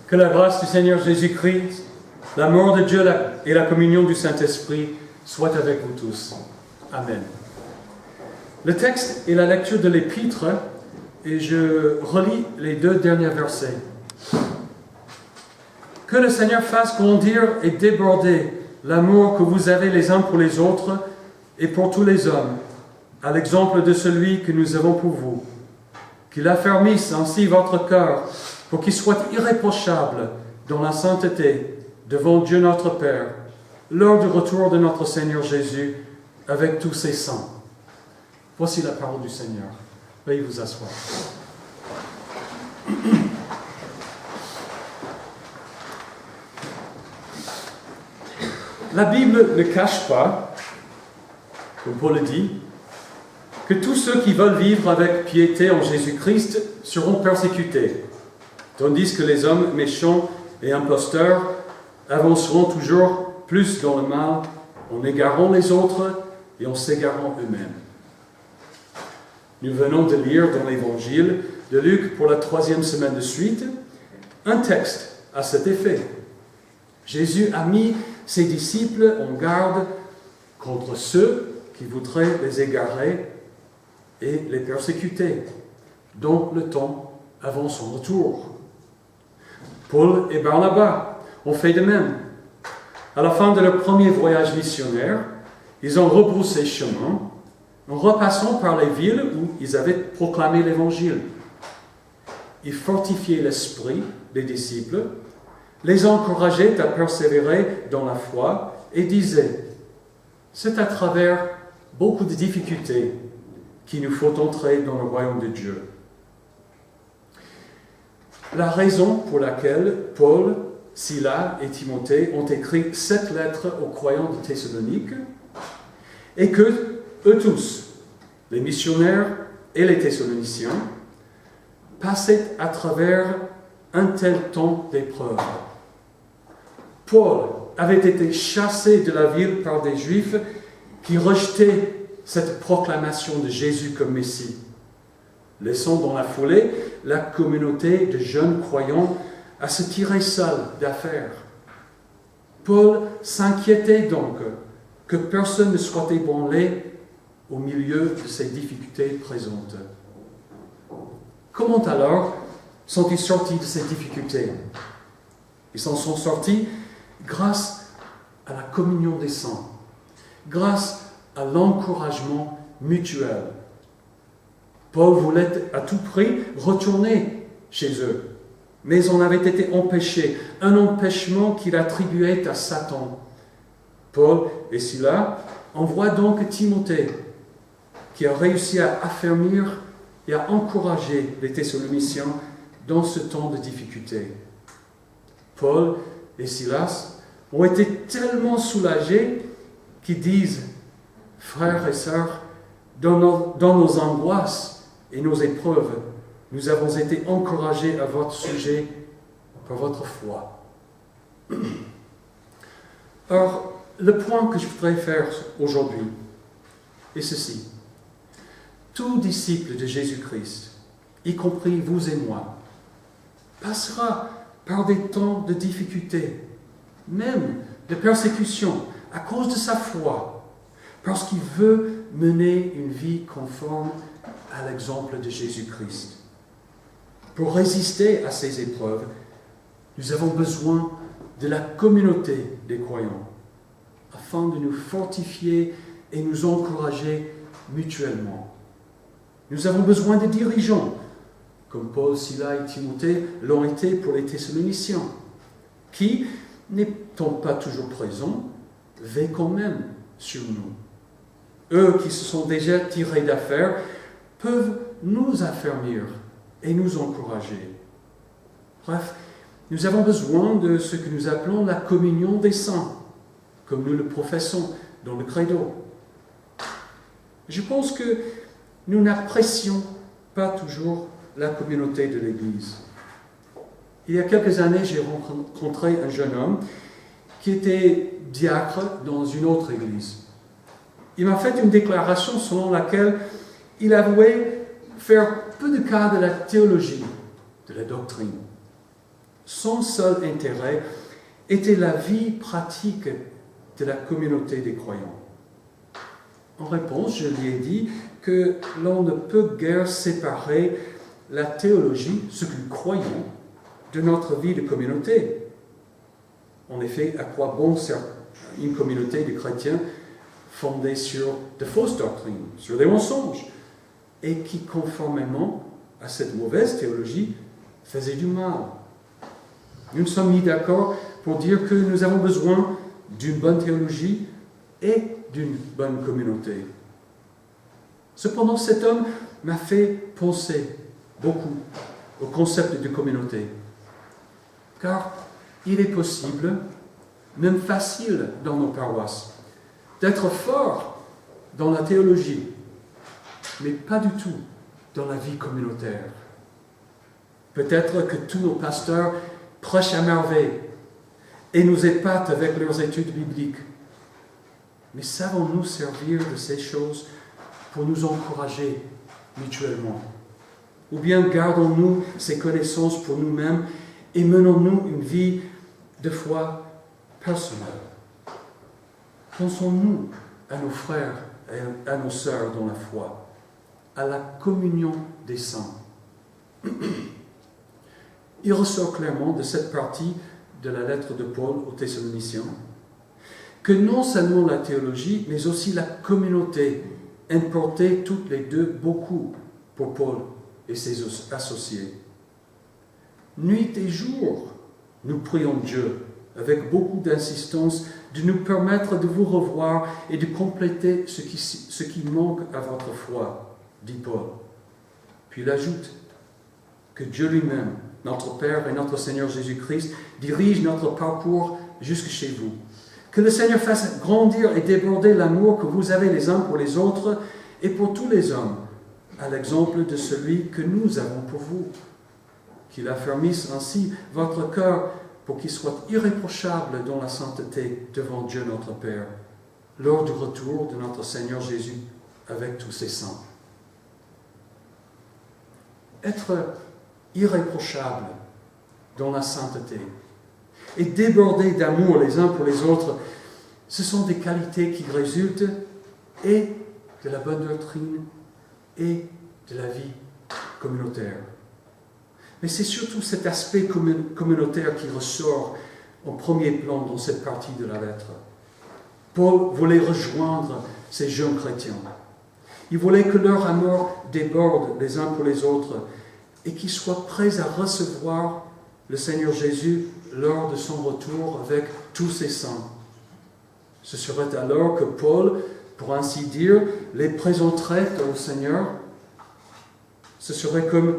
Que la grâce du Seigneur Jésus-Christ, l'amour de Dieu et la communion du Saint-Esprit soient avec vous tous. Amen. Le texte est la lecture de l'Épître et je relis les 2 derniers versets. Que le Seigneur fasse grandir et déborder l'amour que vous avez les uns pour les autres et pour tous les hommes, à l'exemple de celui que nous avons pour vous. Qu'il affermisse ainsi votre cœur pour qu'il soit irréprochable dans la sainteté devant Dieu notre Père, lors du retour de notre Seigneur Jésus avec tous ses saints. Voici la parole du Seigneur. Veuillez vous asseoir. La Bible ne cache pas, comme Paul le dit, que tous ceux qui veulent vivre avec piété en Jésus-Christ seront persécutés, tandis que les hommes méchants et imposteurs avanceront toujours plus dans le mal en égarant les autres et en s'égarant eux-mêmes. Nous venons de lire dans l'Évangile de Luc pour la 3e semaine de suite un texte à cet effet. Jésus a mis ses disciples en garde contre ceux qui voudraient les égarer et les persécuter, dans le temps avant son retour. Paul et Barnabas ont fait de même. À la fin de leur premier voyage missionnaire, ils ont rebroussé chemin en repassant par les villes où ils avaient proclamé l'Évangile. Ils fortifiaient l'esprit des disciples, les encourageaient à persévérer dans la foi et disaient « C'est à travers beaucoup de difficultés qu'il nous faut entrer dans le royaume de Dieu. » La raison pour laquelle Paul, Silas et Timothée ont écrit cette lettre aux croyants de Thessalonique est que eux tous, les missionnaires et les Thessaloniciens, passaient à travers un tel temps d'épreuve. Paul avait été chassé de la ville par des Juifs qui rejetaient cette proclamation de Jésus comme Messie, laissant dans la foulée la communauté de jeunes croyants à se tirer seul d'affaire. Paul s'inquiétait donc que personne ne soit ébranlé au milieu de ces difficultés présentes. Comment alors sont-ils sortis de ces difficultés? Ils s'en sont sortis grâce à la communion des saints, grâce à l'encouragement mutuel. Paul voulait à tout prix retourner chez eux, mais on avait été empêché, un empêchement qu'il attribuait à Satan. Paul et Silas envoient donc Timothée, qui a réussi à affermir et à encourager les Thessaloniciens dans ce temps de difficulté. Paul et Silas ont été tellement soulagés qu'ils disent « Frères et sœurs, dans nos angoisses et nos épreuves, nous avons été encouragés à votre sujet par votre foi. » Or, le point que je voudrais faire aujourd'hui est ceci. Tout disciple de Jésus-Christ, y compris vous et moi, passera par des temps de difficulté, même de persécution, à cause de sa foi, parce qu'il veut mener une vie conforme à l'exemple de Jésus-Christ. Pour résister à ces épreuves, nous avons besoin de la communauté des croyants, afin de nous fortifier et nous encourager mutuellement. Nous avons besoin de dirigeants, comme Paul, Silas et Timothée l'ont été pour les Thessaloniciens, qui, n'étant pas toujours présents, veillent quand même sur nous. Eux qui se sont déjà tirés d'affaire peuvent nous affermir et nous encourager. Bref, nous avons besoin de ce que nous appelons la communion des saints, comme nous le professons dans le credo. Je pense que nous n'apprécions pas toujours la communauté de l'Église. Il y a quelques années, j'ai rencontré un jeune homme qui était diacre dans une autre église. Il m'a fait une déclaration selon laquelle il avouait faire peu de cas de la théologie, de la doctrine. son seul intérêt était la vie pratique de la communauté des croyants. En réponse, je lui ai dit que l'on ne peut guère séparer la théologie, ce que nous croyons, de notre vie de communauté. En effet, à quoi bon une communauté de chrétiens fondée sur de fausses doctrines, sur des mensonges, et qui, conformément à cette mauvaise théologie, faisait du mal. Nous nous sommes mis d'accord pour dire que nous avons besoin d'une bonne théologie et d'une bonne communauté. Cependant, cet homme m'a fait penser beaucoup au concept de communauté, car il est possible, même facile dans nos paroisses, d'être fort dans la théologie, mais pas du tout dans la vie communautaire. Peut-être que tous nos pasteurs prêchent à merveille et nous épatent avec leurs études bibliques. Mais savons-nous servir de ces choses pour nous encourager mutuellement? Ou bien gardons-nous ces connaissances pour nous-mêmes et menons-nous une vie de foi personnelle? Pensons-nous à nos frères et à nos sœurs dans la foi, à la communion des saints. Il ressort clairement de cette partie de la lettre de Paul aux Thessaloniciens que non seulement la théologie, mais aussi la communauté importaient toutes les deux beaucoup pour Paul et ses associés. Nuit et jour, nous prions Dieu avec beaucoup d'insistance de nous permettre de vous revoir et de compléter ce qui manque à votre foi, dit Paul. Puis il ajoute que Dieu lui-même, notre Père et notre Seigneur Jésus-Christ, dirige notre parcours jusque chez vous. Que le Seigneur fasse grandir et déborder l'amour que vous avez les uns pour les autres et pour tous les hommes, à l'exemple de celui que nous avons pour vous. Qu'il affermisse ainsi votre cœur pour qu'il soit irréprochable dans la sainteté devant Dieu notre Père, lors du retour de notre Seigneur Jésus avec tous ses saints. Être irréprochable dans la sainteté et déborder d'amour les uns pour les autres, ce sont des qualités qui résultent et de la bonne doctrine et de la vie communautaire. Mais c'est surtout cet aspect communautaire qui ressort en premier plan dans cette partie de la lettre. Paul voulait rejoindre ces jeunes chrétiens. Il voulait que leur amour déborde les uns pour les autres et qu'ils soient prêts à recevoir le Seigneur Jésus lors de son retour avec tous ses saints. Ce serait alors que Paul, pour ainsi dire, les présenterait au Seigneur. Ce serait comme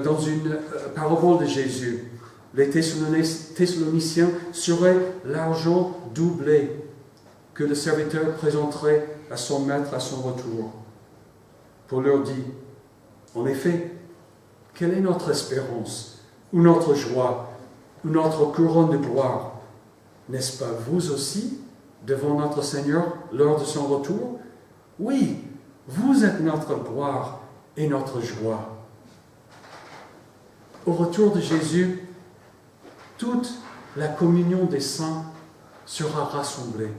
dans une parabole de Jésus. Les Thessaloniciens seraient l'argent doublé que le serviteur présenterait à son maître à son retour. Paul leur dit, en effet, quelle est notre espérance, ou notre joie, ou notre couronne de gloire? N'est-ce pas vous aussi, devant notre Seigneur, lors de son retour? Oui, vous êtes notre gloire et notre joie. Au retour de Jésus, toute la communion des saints sera rassemblée.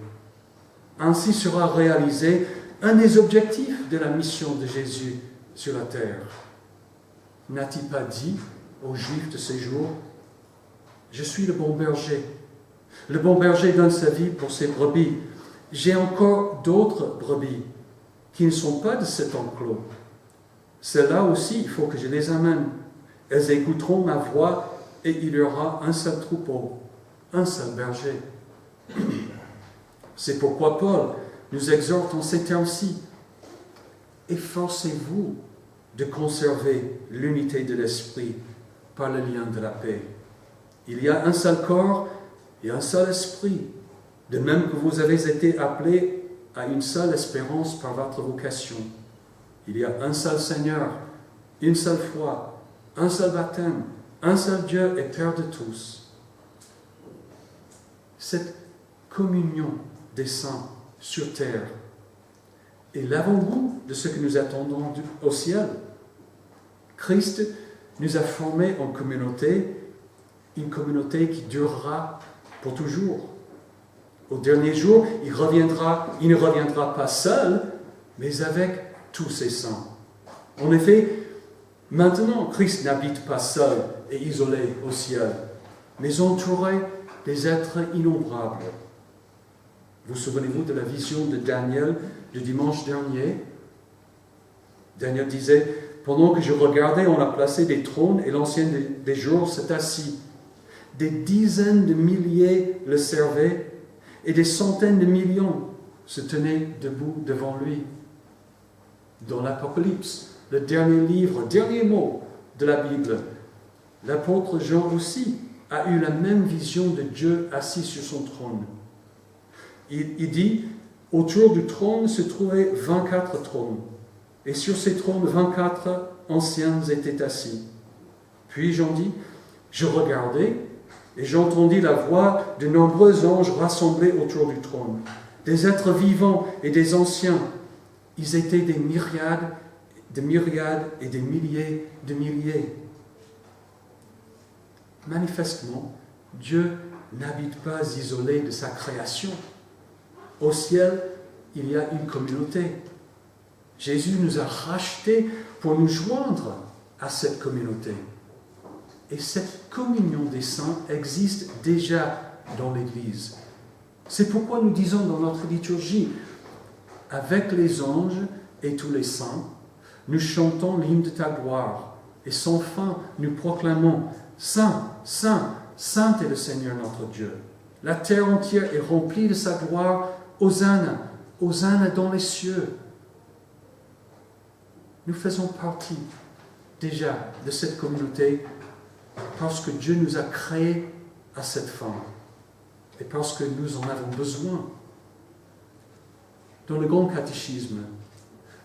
Ainsi sera réalisé un des objectifs de la mission de Jésus sur la terre. N'a-t-il pas dit aux Juifs de ces jours, « Je suis le bon berger. Le bon berger donne sa vie pour ses brebis. J'ai encore d'autres brebis qui ne sont pas de cet enclos. Celles-là aussi, il faut que je les amène. Elles écouteront ma voix et il y aura un seul troupeau, un seul berger. » C'est pourquoi Paul nous exhorte en ces termes-ci. Efforcez-vous de conserver l'unité de l'esprit par le lien de la paix. Il y a un seul corps et un seul esprit, de même que vous avez été appelés à une seule espérance par votre vocation. Il y a un seul Seigneur, une seule foi, un seul baptême, un seul Dieu et Père de tous. Cette communion des saints sur terre est l'avant-goût de ce que nous attendons au ciel. Christ nous a formés en communauté une communauté qui durera pour toujours. Au dernier jour, il ne reviendra pas seul, mais avec tous ses saints. En effet, maintenant, Christ n'habite pas seul et isolé au ciel, mais entouré des êtres innombrables. Vous souvenez-vous de la vision de Daniel du dimanche dernier? Daniel disait, « Pendant que je regardais, on a placé des trônes et l'ancien des jours s'est assis. Des dizaines de milliers le servaient et des centaines de millions se tenaient debout devant lui. » Dans l'Apocalypse, le dernier livre, dernier mot de la Bible, l'apôtre Jean aussi a eu la même vision de Dieu assis sur son trône. Il dit, autour du trône se trouvaient 24 trônes, et sur ces trônes, 24 anciens étaient assis. Puis Jean dit, je regardais, et j'entendis la voix de nombreux anges rassemblés autour du trône, des êtres vivants et des anciens. Ils étaient des myriades et des milliers de milliers. Manifestement, Dieu n'habite pas isolé de sa création. Au ciel, il y a une communauté. Jésus nous a rachetés pour nous joindre à cette communauté. Et cette communion des saints existe déjà dans l'Église. C'est pourquoi nous disons dans notre liturgie, avec les anges et tous les saints, nous chantons l'hymne de ta gloire, et sans fin nous proclamons Saint, Saint, Saint est le Seigneur notre Dieu. La terre entière est remplie de sa gloire. Hosanna, Hosanna dans les cieux. Nous faisons partie déjà de cette communauté parce que Dieu nous a créés à cette fin et parce que nous en avons besoin. Dans le Grand Catéchisme,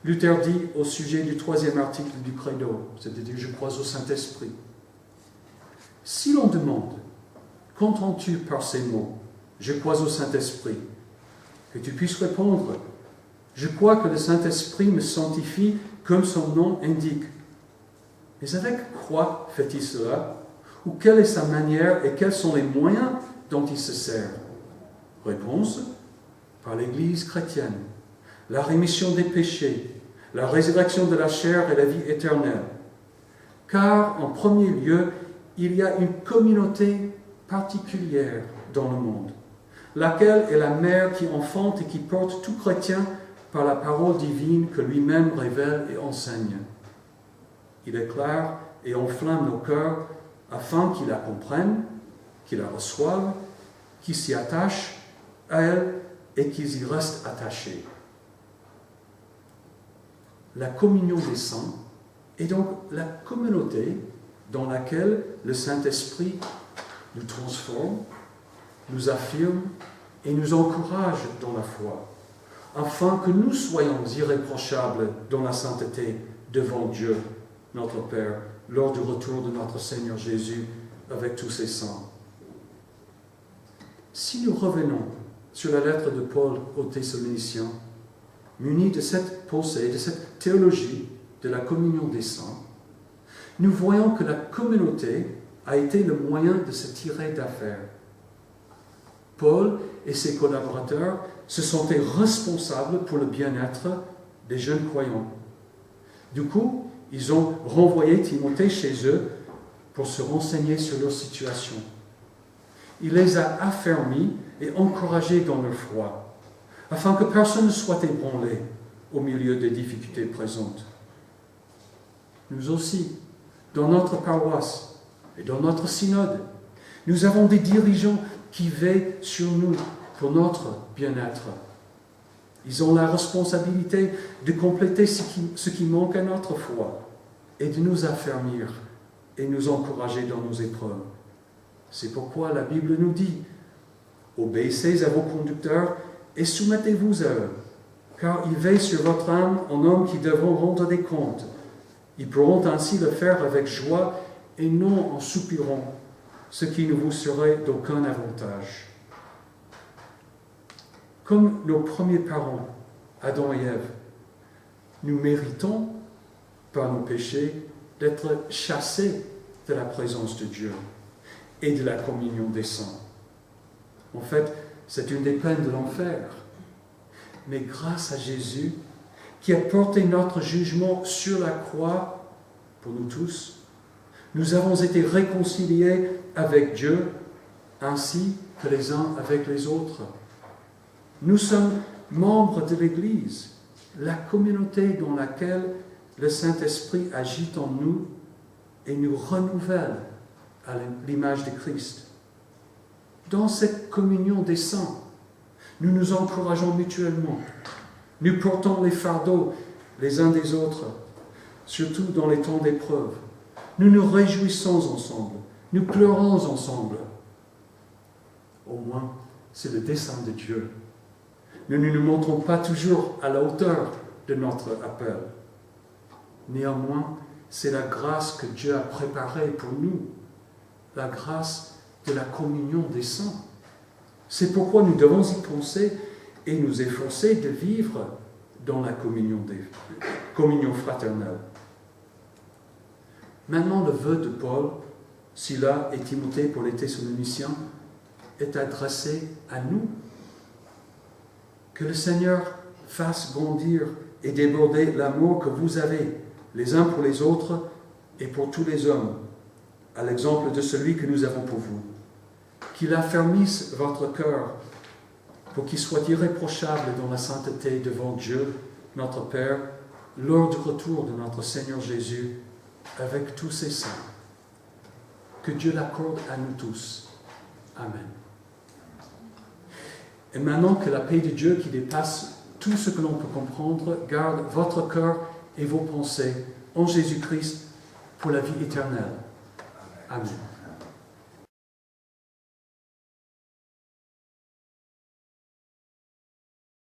Luther dit au sujet du 3e article du Credo, c'est-à-dire « Je crois au Saint-Esprit ». Si l'on demande « Qu'entends-tu par ces mots ? Je crois au Saint-Esprit » que tu puisses répondre « Je crois que le Saint-Esprit me sanctifie comme son nom indique ». Mais avec quoi fait-il cela? Ou quelle est sa manière et quels sont les moyens dont il se sert? Réponse, par l'Église chrétienne, la rémission des péchés, la résurrection de la chair et la vie éternelle. Car, en premier lieu, il y a une communauté particulière dans le monde, laquelle est la mère qui enfante et qui porte tout chrétien par la parole divine que lui-même révèle et enseigne. Il éclaire et enflamme nos cœurs afin qu'ils la comprennent, qu'ils la reçoivent, qu'ils s'y attachent à elle et qu'ils y restent attachés. La communion des saints est donc la communauté dans laquelle le Saint-Esprit nous transforme, nous affirme et nous encourage dans la foi, afin que nous soyons irréprochables dans la sainteté devant Dieu, notre Père, lors du retour de notre Seigneur Jésus avec tous ses saints. Si nous revenons sur la lettre de Paul aux Thessaloniciens, munis de cette pensée, de cette théologie de la communion des saints, nous voyons que la communauté a été le moyen de se tirer d'affaire. Paul et ses collaborateurs se sentaient responsables pour le bien-être des jeunes croyants. Du coup, ils ont renvoyé Timothée chez eux pour se renseigner sur leur situation. Il les a affermis et encouragés dans leur foi, afin que personne ne soit ébranlé au milieu des difficultés présentes. Nous aussi, dans notre paroisse et dans notre synode, nous avons des dirigeants qui veillent sur nous pour notre bien-être. Ils ont la responsabilité de compléter ce qui manque à notre foi et de nous affermir et nous encourager dans nos épreuves. C'est pourquoi la Bible nous dit « Obéissez à vos conducteurs et soumettez-vous à eux, car ils veillent sur votre âme en hommes qui devront rendre des comptes. Ils pourront ainsi le faire avec joie et non en soupirant, ce qui ne vous serait d'aucun avantage. » Comme nos premiers parents, Adam et Ève, nous méritons, par nos péchés, d'être chassés de la présence de Dieu. et de la communion des saints. En fait, c'est une des peines de l'enfer. Mais grâce à Jésus, qui a porté notre jugement sur la croix pour nous tous, nous avons été réconciliés avec Dieu, ainsi que les uns avec les autres. Nous sommes membres de l'Église, la communauté dans laquelle le Saint-Esprit agit en nous et nous renouvelle à l'image de Christ. Dans cette communion des saints, nous nous encourageons mutuellement. Nous portons les fardeaux les uns des autres, surtout dans les temps d'épreuve. Nous nous réjouissons ensemble. Nous pleurons ensemble. Au moins, c'est le dessein de Dieu. Nous ne nous montrons pas toujours à la hauteur de notre appel. Néanmoins, c'est la grâce que Dieu a préparée pour nous, la grâce de la communion des saints. C'est pourquoi nous devons y penser et nous efforcer de vivre dans la communion fraternelle. Maintenant, le vœu de Paul, Silas et Timothée pour les Thessaloniciens est adressé à nous. Que le Seigneur fasse grandir et déborder l'amour que vous avez les uns pour les autres et pour tous les hommes, à l'exemple de celui que nous avons pour vous. Qu'il affermisse votre cœur pour qu'il soit irréprochable dans la sainteté devant Dieu, notre Père, lors du retour de notre Seigneur Jésus avec tous ses saints. Que Dieu l'accorde à nous tous. Amen. Et maintenant que la paix de Dieu qui dépasse tout ce que l'on peut comprendre garde votre cœur et vos pensées en Jésus-Christ pour la vie éternelle. Amen.